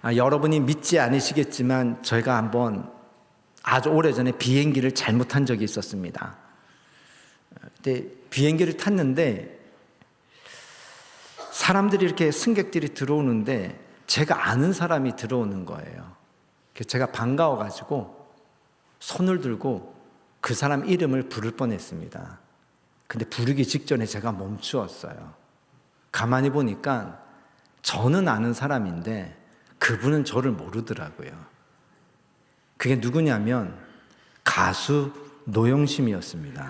여러분이 믿지 않으시겠지만 저희가 한번 아주 오래전에 비행기를 잘못한 적이 있었습니다. 그때 비행기를 탔는데 사람들이 이렇게 승객들이 들어오는데 제가 아는 사람이 들어오는 거예요. 그래서 제가 반가워가지고 손을 들고 그 사람 이름을 부를 뻔했습니다. 근데 부르기 직전에 제가 멈추었어요. 가만히 보니까 저는 아는 사람인데 그분은 저를 모르더라고요. 그게 누구냐면 가수 노영심이었습니다.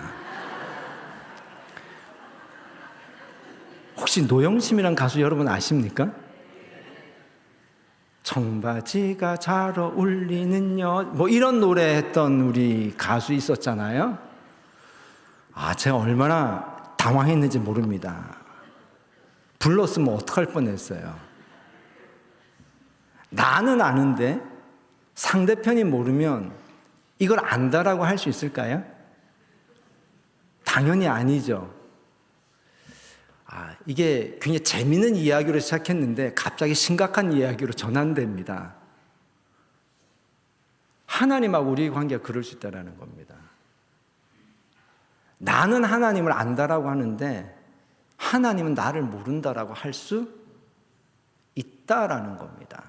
혹시 노영심이란 가수 여러분 아십니까? 청바지가 잘 어울리는요 뭐 이런 노래 했던 우리 가수 있었잖아요. 제가 얼마나 당황했는지 모릅니다. 불렀으면 어떡할 뻔했어요. 나는 아는데 상대편이 모르면 이걸 안다라고 할 수 있을까요? 당연히 아니죠. 이게 굉장히 재미있는 이야기로 시작했는데 갑자기 심각한 이야기로 전환됩니다. 하나님하고 우리 관계가 그럴 수 있다는 겁니다. 나는 하나님을 안다라고 하는데 하나님은 나를 모른다라고 할 수 있다라는 겁니다.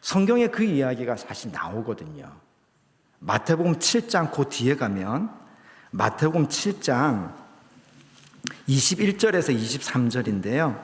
성경에 그 이야기가 사실 나오거든요. 마태복음 7장 그 뒤에 가면 마태복음 7장 21절에서 23절인데요.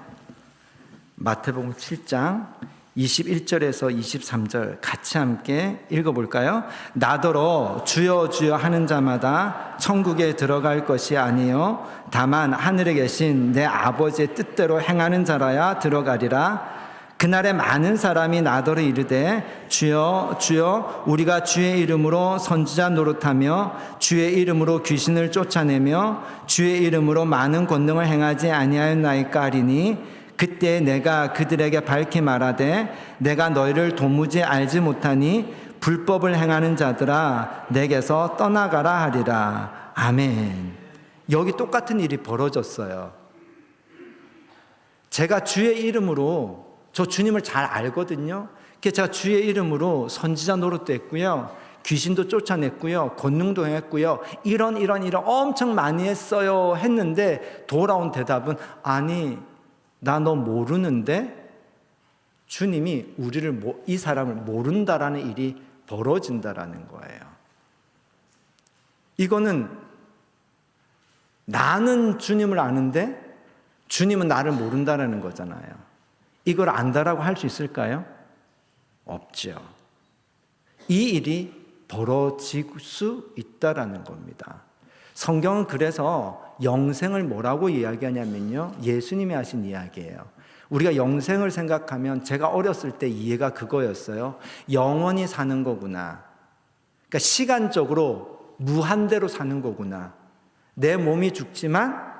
마태복음 7장 21절에서 23절 같이 함께 읽어볼까요? 나더러 주여 주여 하는 자마다 천국에 들어갈 것이 아니요 다만 하늘에 계신 내 아버지의 뜻대로 행하는 자라야 들어가리라. 그날에 많은 사람이 나더러 이르되 주여 주여 우리가 주의 이름으로 선지자 노릇하며 주의 이름으로 귀신을 쫓아내며 주의 이름으로 많은 권능을 행하지 아니하였나이까 하리니 그때 내가 그들에게 밝히 말하되 내가 너희를 도무지 알지 못하니 불법을 행하는 자들아 내게서 떠나가라 하리라. 아멘. 여기 똑같은 일이 벌어졌어요. 제가 주의 이름으로 저 주님을 잘 알거든요. 그래서 제가 주의 이름으로 선지자 노릇도 했고요. 귀신도 쫓아냈고요. 권능도 했고요. 이런 엄청 많이 했어요. 했는데 돌아온 대답은 아니 나 너 모르는데 주님이 이 사람을 모른다라는 일이 벌어진다라는 거예요. 이거는 나는 주님을 아는데 주님은 나를 모른다라는 거잖아요. 이걸 안다라고 할 수 있을까요? 없죠. 이 일이 벌어질 수 있다라는 겁니다. 성경은 그래서 영생을 뭐라고 이야기하냐면요. 예수님이 하신 이야기예요. 우리가 영생을 생각하면 제가 어렸을 때 이해가 그거였어요. 영원히 사는 거구나. 그러니까 시간적으로 무한대로 사는 거구나. 내 몸이 죽지만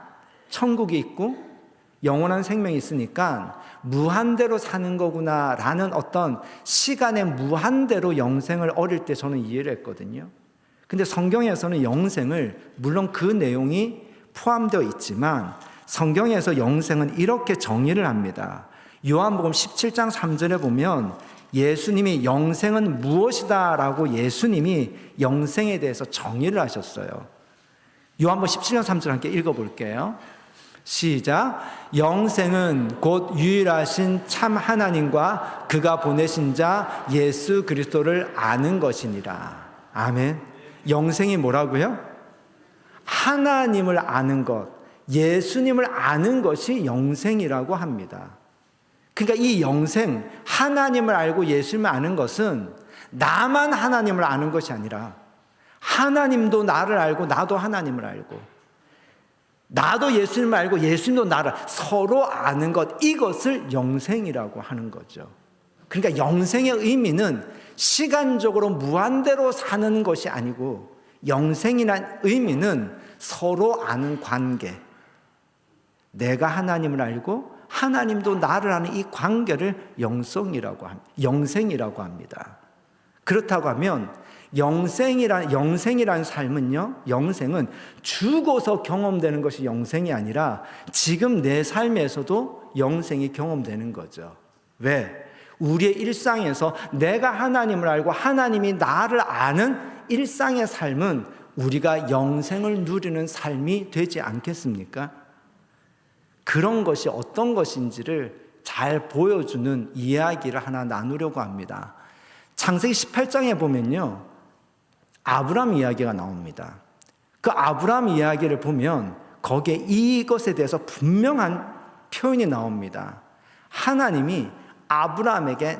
천국이 있고 영원한 생명이 있으니까 무한대로 사는 거구나라는 어떤 시간의 무한대로 영생을 어릴 때 저는 이해를 했거든요. 근데 성경에서는 영생을 물론 그 내용이 포함되어 있지만 성경에서 영생은 이렇게 정의를 합니다. 요한복음 17장 3절에 보면 예수님이 영생은 무엇이다 라고 예수님이 영생에 대해서 정의를 하셨어요. 요한복음 17장 3절 함께 읽어볼게요. 시작. 영생은 곧 유일하신 참 하나님과 그가 보내신 자 예수 그리스도를 아는 것이니라. 아멘. 영생이 뭐라고요? 하나님을 아는 것, 예수님을 아는 것이 영생이라고 합니다. 그러니까 이 영생, 하나님을 알고 예수님을 아는 것은 나만 하나님을 아는 것이 아니라 하나님도 나를 알고 나도 하나님을 알고 나도 예수님을 알고 예수님도 나를 서로 아는 것, 이것을 영생이라고 하는 거죠. 그러니까 영생의 의미는 시간적으로 무한대로 사는 것이 아니고 영생이란 의미는 서로 아는 관계, 내가 하나님을 알고 하나님도 나를 아는 이 관계를 영생이라고 합니다. 그렇다고 하면 영생이란 삶은요, 영생은 죽어서 경험되는 것이 영생이 아니라 지금 내 삶에서도 영생이 경험되는 거죠. 왜? 우리의 일상에서 내가 하나님을 알고 하나님이 나를 아는 일상의 삶은 우리가 영생을 누리는 삶이 되지 않겠습니까? 그런 것이 어떤 것인지를 잘 보여주는 이야기를 하나 나누려고 합니다. 창세기 18장에 보면요, 아브람 이야기가 나옵니다. 그 아브람 이야기를 보면 거기에 이것에 대해서 분명한 표현이 나옵니다. 하나님이 아브람에게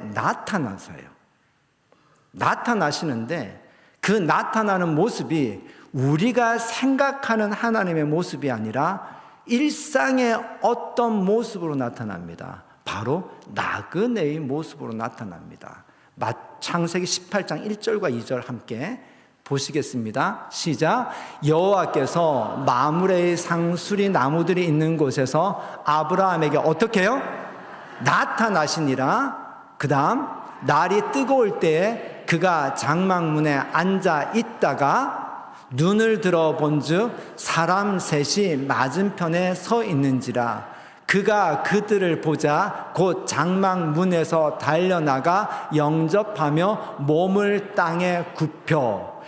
나타나시는데 그 나타나는 모습이 우리가 생각하는 하나님의 모습이 아니라 일상의 어떤 모습으로 나타납니다. 바로 나그네의 모습으로 나타납니다. 창세기 18장 1절과 2절 함께 보시겠습니다. 시작. 여호와께서 마므레의 상수리 나무들이 있는 곳에서 아브라함에게 어떻게 해요? 나타나시니라. 그 다음 날이 뜨거울 때에 그가 장막문에 앉아 있다가 눈을 들어 본즉 사람 셋이 맞은편에 서 있는지라. 그가 그들을 보자 곧 장막문에서 달려나가 영접하며 몸을 땅에 굽혀.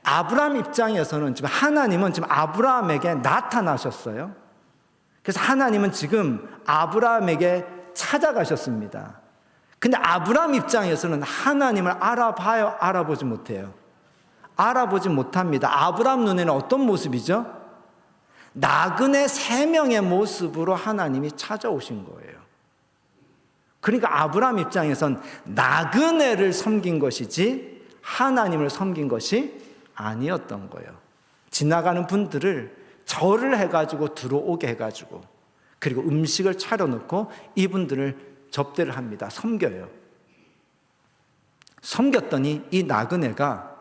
아브라함 입장에서는 지금 하나님은 지금 아브라함에게 나타나셨어요. 그래서 하나님은 지금 아브라함에게 찾아가셨습니다. 근데 아브라함 입장에서는 하나님을 알아봐요? 알아보지 못해요? 알아보지 못합니다. 아브라함 눈에는 어떤 모습이죠? 나그네 3명의 모습으로 하나님이 찾아오신 거예요. 그러니까 아브라함 입장에선 나그네를 섬긴 것이지 하나님을 섬긴 것이 아니었던 거예요. 지나가는 분들을 절을 해가지고 들어오게 해가지고 그리고 음식을 차려놓고 이분들을 접대를 합니다. 섬겨요. 섬겼더니 이 나그네가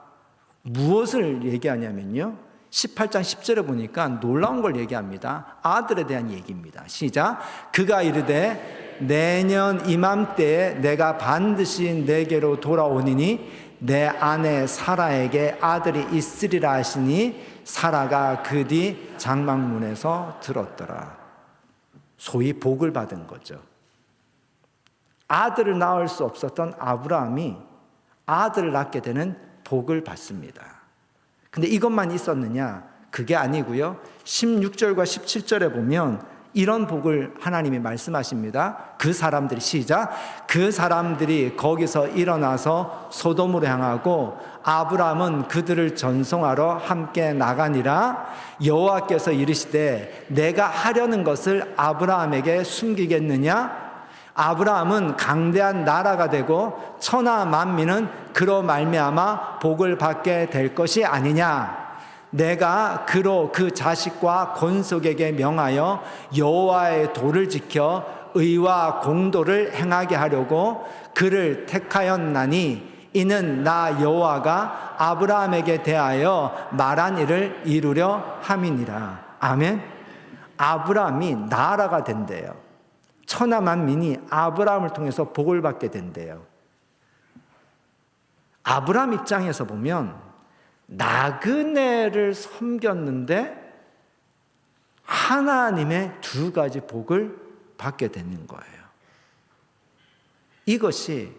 무엇을 얘기하냐면요, 18장 10절에 보니까 놀라운 걸 얘기합니다. 아들에 대한 얘기입니다. 시작. 그가 이르되 내년 이맘때에 내가 반드시 내게로 돌아오니니 내 아내 사라에게 아들이 있으리라 하시니 사라가 그 뒤 장막문에서 들었더라. 소위 복을 받은 거죠. 아들을 낳을 수 없었던 아브라함이 아들을 낳게 되는 복을 받습니다. 근데 이것만 있었느냐? 그게 아니고요. 16절과 17절에 보면 이런 복을 하나님이 말씀하십니다. 그 사람들이, 시작. 그 사람들이 거기서 일어나서 소돔으로 향하고 아브라함은 그들을 전송하러 함께 나가니라. 여호와께서 이르시되 내가 하려는 것을 아브라함에게 숨기겠느냐? 아브라함은 강대한 나라가 되고 천하 만민은 그로 말미암아 복을 받게 될 것이 아니냐. 내가 그로 그 자식과 권속에게 명하여 여호와의 도를 지켜 의와 공도를 행하게 하려고 그를 택하였나니 이는 나 여호와가 아브라함에게 대하여 말한 일을 이루려 함이니라. 아멘. 아브라함이 나라가 된대요. 천하 만민이 아브라함을 통해서 복을 받게 된대요. 아브라함 입장에서 보면 나그네를 섬겼는데 하나님의 2가지 복을 받게 되는 거예요. 이것이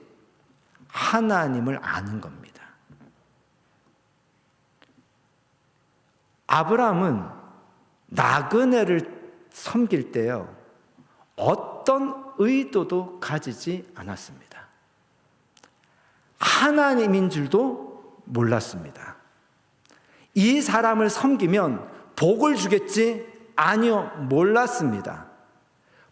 하나님을 아는 겁니다. 아브라함은 나그네를 섬길 때요, 어떤 의도도 가지지 않았습니다. 하나님인 줄도 몰랐습니다. 이 사람을 섬기면 복을 주겠지? 아니요, 몰랐습니다.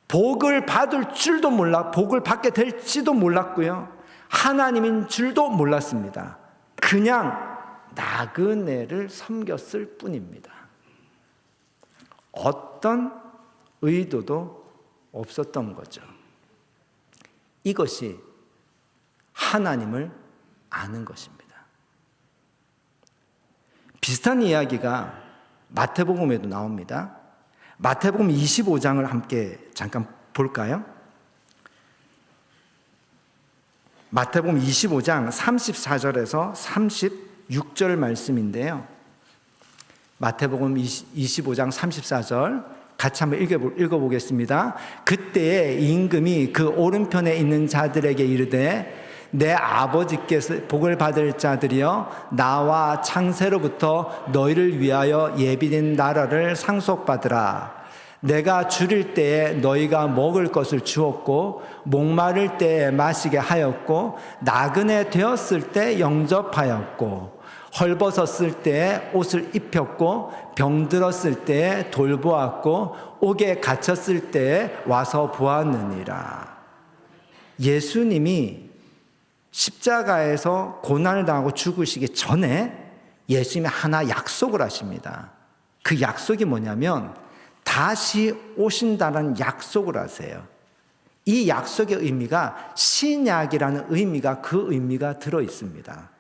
복을 받을 줄도 복을 받게 될지도 몰랐고요. 하나님인 줄도 몰랐습니다. 그냥 나그네를 섬겼을 뿐입니다. 어떤 의도도 없었던 거죠. 이것이 하나님을 아는 것입니다. 비슷한 이야기가 마태복음에도 나옵니다. 마태복음 25장을 함께 잠깐 볼까요? 마태복음 25장 34절에서 36절 말씀인데요. 마태복음 25장 34절 같이 한번 읽어보겠습니다. 그때에 임금이 그 오른편에 있는 자들에게 이르되 내 아버지께서 복을 받을 자들이여 나와 창세로부터 너희를 위하여 예비된 나라를 상속받으라. 내가 줄일 때에 너희가 먹을 것을 주었고 목마를 때에 마시게 하였고 나그네 되었을 때 영접하였고 헐벗었을 때에 옷을 입혔고 병들었을 때에 돌보았고 옥에 갇혔을 때에 와서 보았느니라. 예수님이 십자가에서 고난을 당하고 죽으시기 전에 예수님이 하나 약속을 하십니다. 그 약속이 뭐냐면 다시 오신다는 약속을 하세요. 이 약속의 의미가 신약이라는 의미가 그 의미가 들어 있습니다.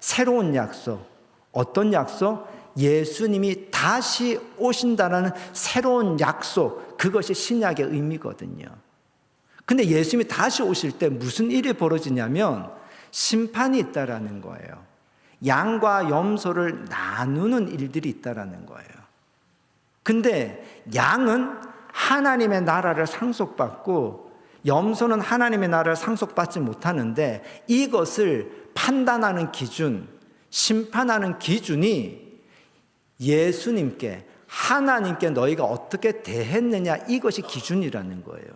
새로운 약속. 어떤 약속? 예수님이 다시 오신다는 새로운 약속. 그것이 신약의 의미거든요. 근데 예수님이 다시 오실 때 무슨 일이 벌어지냐면 심판이 있다라는 거예요. 양과 염소를 나누는 일들이 있다라는 거예요. 근데 양은 하나님의 나라를 상속받고 염소는 하나님의 나라를 상속받지 못하는데 이것을 판단하는 기준, 심판하는 기준이 예수님께, 하나님께 너희가 어떻게 대했느냐 이것이 기준이라는 거예요.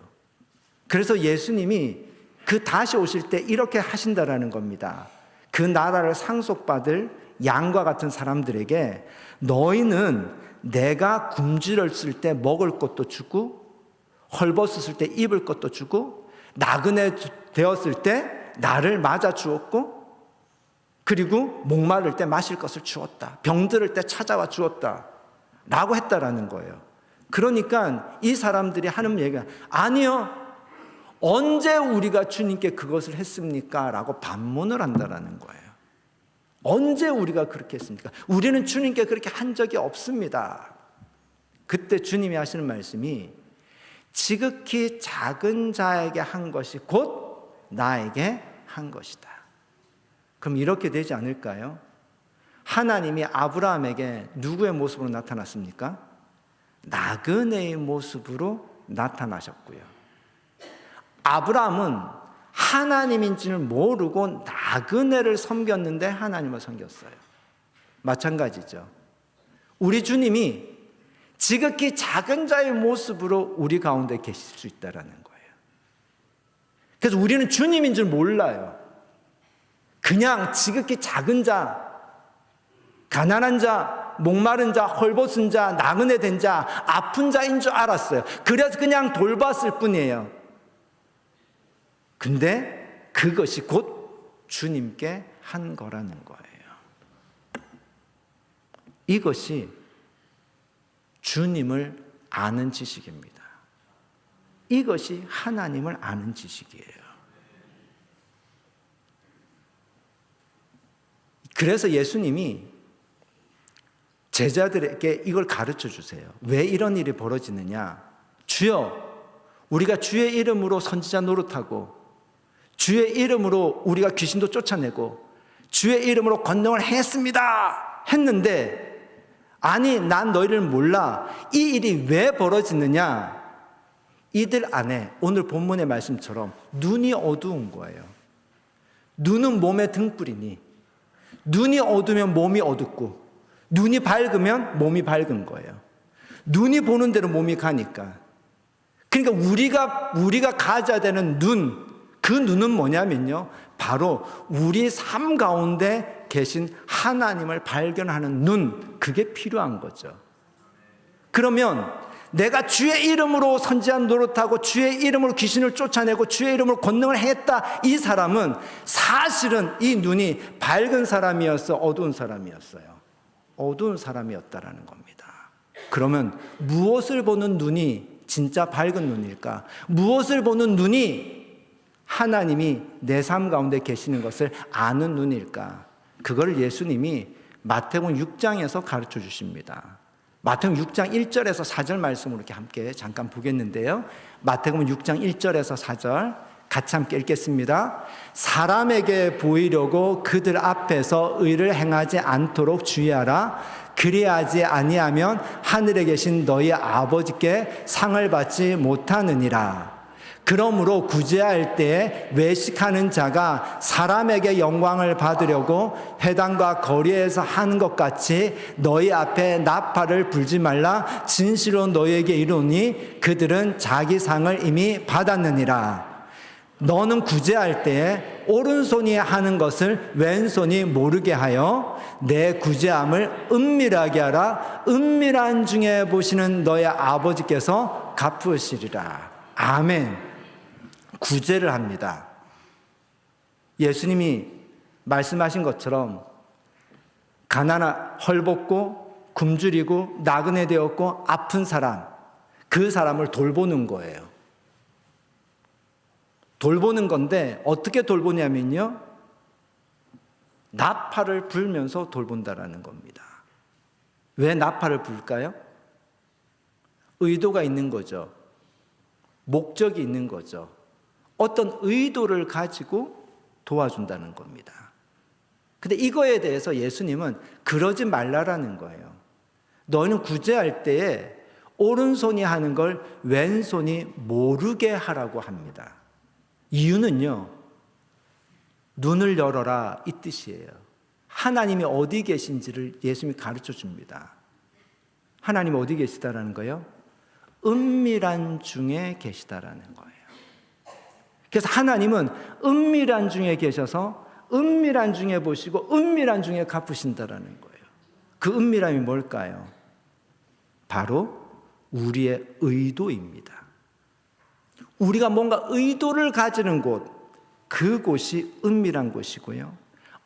그래서 예수님이 그 다시 오실 때 이렇게 하신다라는 겁니다. 그 나라를 상속받을 양과 같은 사람들에게 너희는 내가 굶주렸을 때 먹을 것도 주고 헐벗었을 때 입을 것도 주고 나그네 되었을 때 나를 맞아 주었고 그리고 목마를 때 마실 것을 주었다. 병들을 때 찾아와 주었다. 라고 했다라는 거예요. 그러니까 이 사람들이 하는 얘기가 아니요. 언제 우리가 주님께 그것을 했습니까? 라고 반문을 한다라는 거예요. 언제 우리가 그렇게 했습니까? 우리는 주님께 그렇게 한 적이 없습니다. 그때 주님이 하시는 말씀이 지극히 작은 자에게 한 것이 곧 나에게 한 것이다. 그럼 이렇게 되지 않을까요? 하나님이 아브라함에게 누구의 모습으로 나타났습니까? 나그네의 모습으로 나타나셨고요. 아브라함은 하나님인지를 모르고 나그네를 섬겼는데 하나님을 섬겼어요. 마찬가지죠. 우리 주님이 지극히 작은 자의 모습으로 우리 가운데 계실 수 있다는 거예요. 그래서 우리는 주님인 줄 몰라요. 그냥 지극히 작은 자, 가난한 자, 목마른 자, 헐벗은 자, 나그네 된 자, 아픈 자인 줄 알았어요. 그래서 그냥 돌봤을 뿐이에요. 근데 그것이 곧 주님께 한 거라는 거예요. 이것이 주님을 아는 지식입니다. 이것이 하나님을 아는 지식이에요. 그래서 예수님이 제자들에게 이걸 가르쳐 주세요. 왜 이런 일이 벌어지느냐? 주여, 우리가 주의 이름으로 선지자 노릇하고 주의 이름으로 우리가 귀신도 쫓아내고 주의 이름으로 권능을 행했습니다 했는데 아니 난 너희를 몰라. 이 일이 왜 벌어지느냐? 이들 안에 오늘 본문의 말씀처럼 눈이 어두운 거예요. 눈은 몸의 등불이니 눈이 어두면 몸이 어둡고 눈이 밝으면 몸이 밝은 거예요. 눈이 보는 대로 몸이 가니까. 그러니까 우리가 가져야 되는 눈, 그 눈은 뭐냐면요, 바로 우리 삶 가운데 계신 하나님을 발견하는 눈, 그게 필요한 거죠. 그러면 내가 주의 이름으로 선지한 노릇하고 주의 이름으로 귀신을 쫓아내고 주의 이름으로 권능을 했다, 이 사람은 사실은 이 눈이 밝은 사람이었어, 어두운 사람이었어요? 어두운 사람이었다라는 겁니다. 그러면 무엇을 보는 눈이 진짜 밝은 눈일까? 무엇을 보는 눈이 하나님이 내 삶 가운데 계시는 것을 아는 눈일까? 그걸 예수님이 마태복음 6장에서 가르쳐 주십니다. 마태복음 6장 1절에서 4절 말씀으로 이렇게 함께 잠깐 보겠는데요. 마태복음 6장 1절에서 4절 같이 함께 읽겠습니다. 사람에게 보이려고 그들 앞에서 의를 행하지 않도록 주의하라. 그리하지 아니하면 하늘에 계신 너희 아버지께 상을 받지 못하느니라. 그러므로 구제할 때에 외식하는 자가 사람에게 영광을 받으려고 회당과 거리에서 하는 것 같이 너희 앞에 나팔을 불지 말라. 진실로 너희에게 이르노니 그들은 자기 상을 이미 받았느니라. 너는 구제할 때에 오른손이 하는 것을 왼손이 모르게 하여 내 구제함을 은밀하게 하라. 은밀한 중에 보시는 너의 아버지께서 갚으시리라. 아멘. 구제를 합니다. 예수님이 말씀하신 것처럼 가난한 헐벗고 굶주리고 나그네 되었고 아픈 사람, 그 사람을 돌보는 거예요. 돌보는 건데 어떻게 돌보냐면요, 나팔을 불면서 돌본다라는 겁니다. 왜 나팔을 불까요? 의도가 있는 거죠. 목적이 있는 거죠. 어떤 의도를 가지고 도와준다는 겁니다. 근데 이거에 대해서 예수님은 그러지 말라라는 거예요. 너는 구제할 때에 오른손이 하는 걸 왼손이 모르게 하라고 합니다. 이유는요, 눈을 열어라 이 뜻이에요. 하나님이 어디 계신지를 예수님이 가르쳐 줍니다. 하나님이 어디 계시다라는 거예요? 은밀한 중에 계시다라는 거예요. 그래서 하나님은 은밀한 중에 계셔서 은밀한 중에 보시고 은밀한 중에 갚으신다라는 거예요. 그 은밀함이 뭘까요? 바로 우리의 의도입니다. 우리가 뭔가 의도를 가지는 곳, 그곳이 은밀한 곳이고요.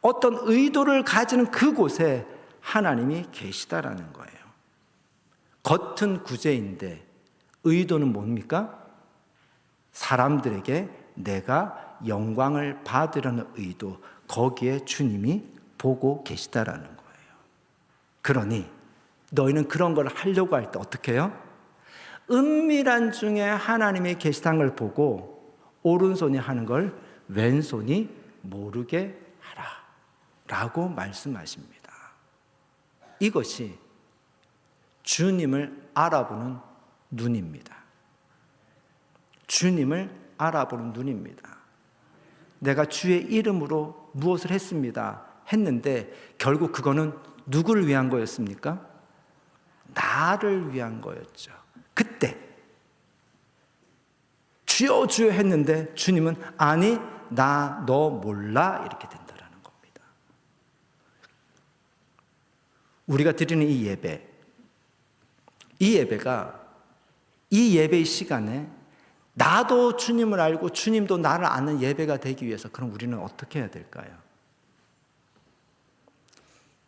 어떤 의도를 가지는 그곳에 하나님이 계시다라는 거예요. 겉은 구제인데 의도는 뭡니까? 사람들에게 내가 영광을 받으려는 의도, 거기에 주님이 보고 계시다라는 거예요. 그러니 너희는 그런 걸 하려고 할 때 어떻게 해요? 은밀한 중에 하나님이 계시다는 걸 보고 오른손이 하는 걸 왼손이 모르게 하라 라고 말씀하십니다. 이것이 주님을 알아보는 눈입니다. 주님을 알아보는 눈입니다. 내가 주의 이름으로 무엇을 했습니다. 했는데 결국 그거는 누구를 위한 거였습니까? 나를 위한 거였죠. 그때 주여 주여 했는데 주님은 아니 나 너 몰라 이렇게 된다라는 겁니다. 우리가 드리는 이 예배, 이 예배가 이 예배의 시간에 나도 주님을 알고 주님도 나를 아는 예배가 되기 위해서 그럼 우리는 어떻게 해야 될까요?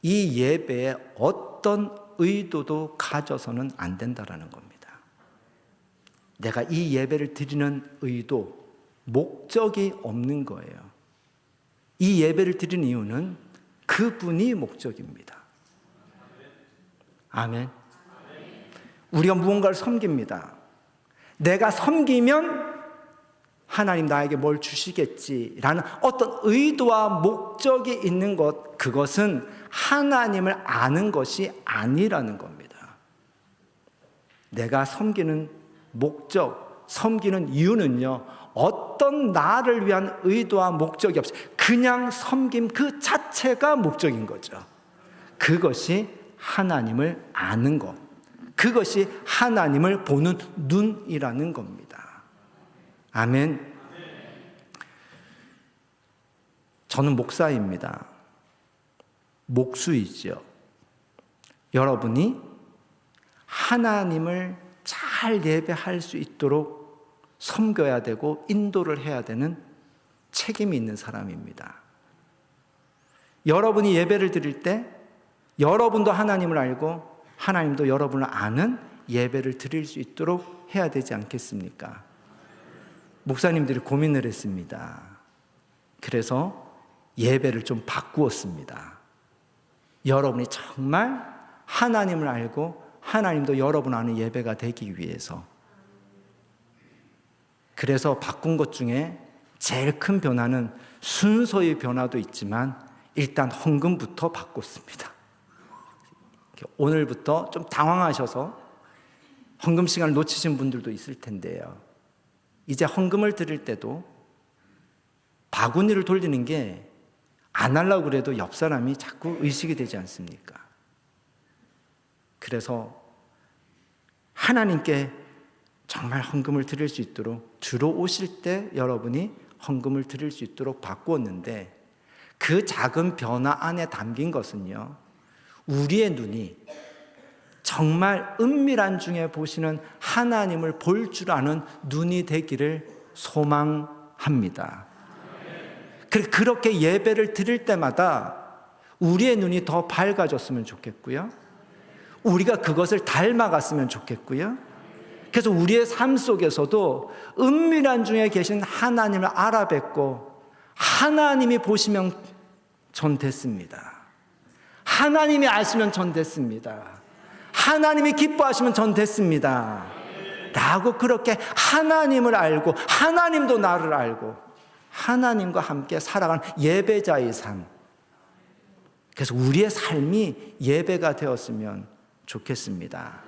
이 예배에 어떤 의도도 가져서는 안 된다라는 겁니다. 내가 이 예배를 드리는 의도, 목적이 없는 거예요. 이 예배를 드리는 이유는 그분이 목적입니다. 아멘. 우리가 무언가를 섬깁니다. 내가 섬기면 하나님 나에게 뭘 주시겠지라는 어떤 의도와 목적이 있는 것, 그것은 하나님을 아는 것이 아니라는 겁니다. 내가 섬기는 목적, 섬기는 이유는요, 어떤 나를 위한 의도와 목적이 없이 그냥 섬김 그 자체가 목적인 거죠. 그것이 하나님을 아는 것, 그것이 하나님을 보는 눈이라는 겁니다. 아멘. 저는 목사입니다. 목수이죠. 여러분이 하나님을 잘 예배할 수 있도록 섬겨야 되고 인도를 해야 되는 책임이 있는 사람입니다. 여러분이 예배를 드릴 때 여러분도 하나님을 알고 하나님도 여러분을 아는 예배를 드릴 수 있도록 해야 되지 않겠습니까? 목사님들이 고민을 했습니다. 그래서 예배를 좀 바꾸었습니다. 여러분이 정말 하나님을 알고 하나님도 여러분 아는 예배가 되기 위해서. 그래서 바꾼 것 중에 제일 큰 변화는 순서의 변화도 있지만 일단 헌금부터 바꿨습니다. 오늘부터 좀 당황하셔서 헌금 시간을 놓치신 분들도 있을 텐데요. 이제 헌금을 드릴 때도 바구니를 돌리는 게 안 하려고 그래도 옆 사람이 자꾸 의식이 되지 않습니까? 그래서 하나님께 정말 헌금을 드릴 수 있도록 들어오실 때 여러분이 헌금을 드릴 수 있도록 바꾸었는데, 그 작은 변화 안에 담긴 것은요, 우리의 눈이 정말 은밀한 중에 보시는 하나님을 볼 줄 아는 눈이 되기를 소망합니다. 그렇게 예배를 드릴 때마다 우리의 눈이 더 밝아졌으면 좋겠고요, 우리가 그것을 닮아갔으면 좋겠고요, 그래서 우리의 삶 속에서도 은밀한 중에 계신 하나님을 알아뵙고, 하나님이 보시면 전 됐습니다, 하나님이 아시면 전 됐습니다, 하나님이 기뻐하시면 전 됐습니다 라고, 그렇게 하나님을 알고 하나님도 나를 알고 하나님과 함께 살아가는 예배자의 삶, 그래서 우리의 삶이 예배가 되었으면 좋겠습니다.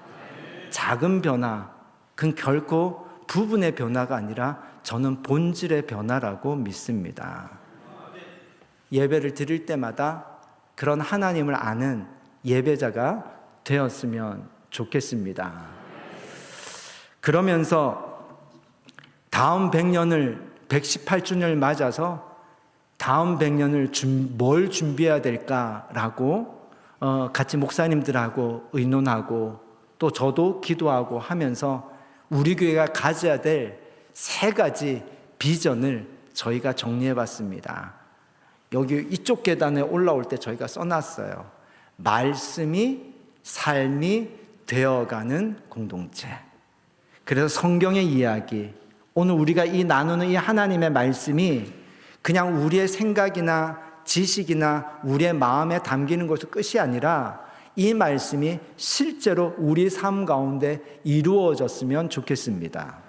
작은 변화, 그건 결코 부분의 변화가 아니라 저는 본질의 변화라고 믿습니다. 예배를 드릴 때마다 그런 하나님을 아는 예배자가 되었으면 좋겠습니다. 그러면서 다음 100년을 118주년을 맞아서 다음 100년을 뭘 준비해야 될까라고 같이 목사님들하고 의논하고 또 저도 기도하고 하면서 우리 교회가 가져야 될 3가지 비전을 저희가 정리해 봤습니다. 여기 이쪽 계단에 올라올 때 저희가 써놨어요. 말씀이 삶이 되어가는 공동체. 그래서 성경의 이야기, 오늘 우리가 나누는 이 하나님의 말씀이 그냥 우리의 생각이나 지식이나 우리의 마음에 담기는 것이 끝이 아니라 이 말씀이 실제로 우리 삶 가운데 이루어졌으면 좋겠습니다.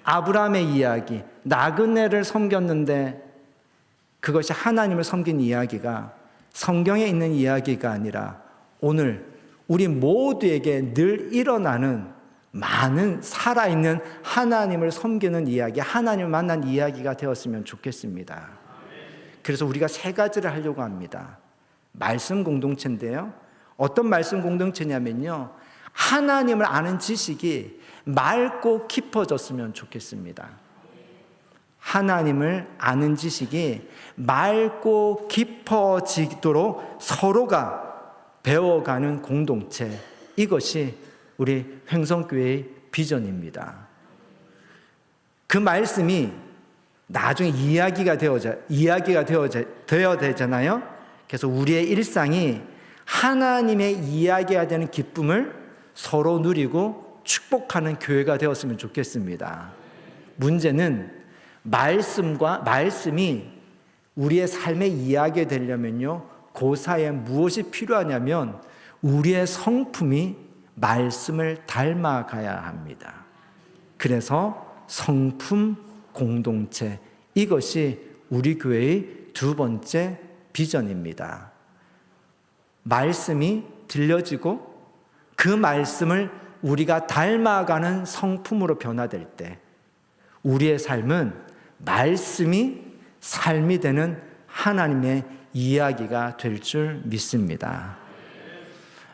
아브라함의 이야기, 나그네를 섬겼는데 그것이 하나님을 섬긴 이야기가 성경에 있는 이야기가 아니라 오늘 우리 모두에게 늘 일어나는 많은 살아있는 하나님을 섬기는 이야기, 하나님을 만난 이야기가 되었으면 좋겠습니다. 그래서 우리가 3가지를 하려고 합니다. 말씀 공동체인데요, 어떤 말씀 공동체냐면요, 하나님을 아는 지식이 맑고 깊어졌으면 좋겠습니다. 하나님을 아는 지식이 맑고 깊어지도록 서로가 배워가는 공동체, 이것이 우리 횡성교회의 비전입니다. 그 말씀이 나중에 이야기가 되어야 되잖아요. 그래서 우리의 일상이 하나님의 이야기가 되는 기쁨을 서로 누리고 축복하는 교회가 되었으면 좋겠습니다. 문제는 말씀이 우리의 삶의 이야기가 되려면요, 그 사이에 무엇이 필요하냐면 우리의 성품이 말씀을 닮아가야 합니다. 그래서 성품 공동체, 이것이 우리 교회의 2번째 비전입니다. 말씀이 들려지고 그 말씀을 우리가 닮아가는 성품으로 변화될 때 우리의 삶은 말씀이 삶이 되는 하나님의 이야기가 될 줄 믿습니다.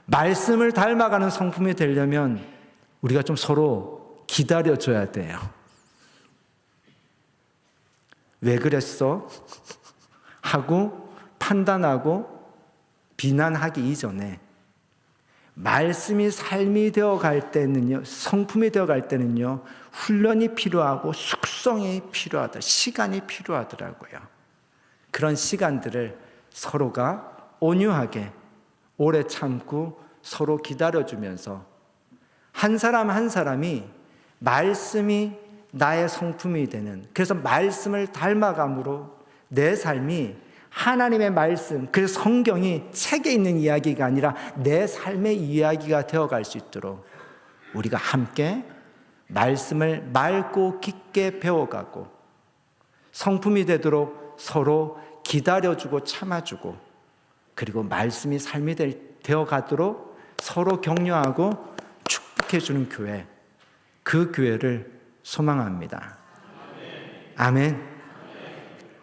말씀을 닮아가는 성품이 되려면 우리가 좀 서로 기다려줘야 돼요. 왜 그랬어? 하고 판단하고 비난하기 이전에 말씀이 삶이 되어갈 때는요, 성품이 되어갈 때는요, 훈련이 필요하고 숙성이 필요하다, 시간이 필요하더라고요. 그런 시간들을 서로가 온유하게 오래 참고 서로 기다려주면서 한 사람 한 사람이 말씀이 나의 성품이 되는, 그래서 말씀을 닮아감으로 내 삶이 하나님의 말씀, 그래서 성경이 책에 있는 이야기가 아니라 내 삶의 이야기가 되어갈 수 있도록 우리가 함께 말씀을 맑고 깊게 배워가고 성품이 되도록 서로 기다려주고 참아주고, 그리고 말씀이 삶이 되어가도록 서로 격려하고 축복해 주는 교회, 그 교회를 소망합니다. 아멘.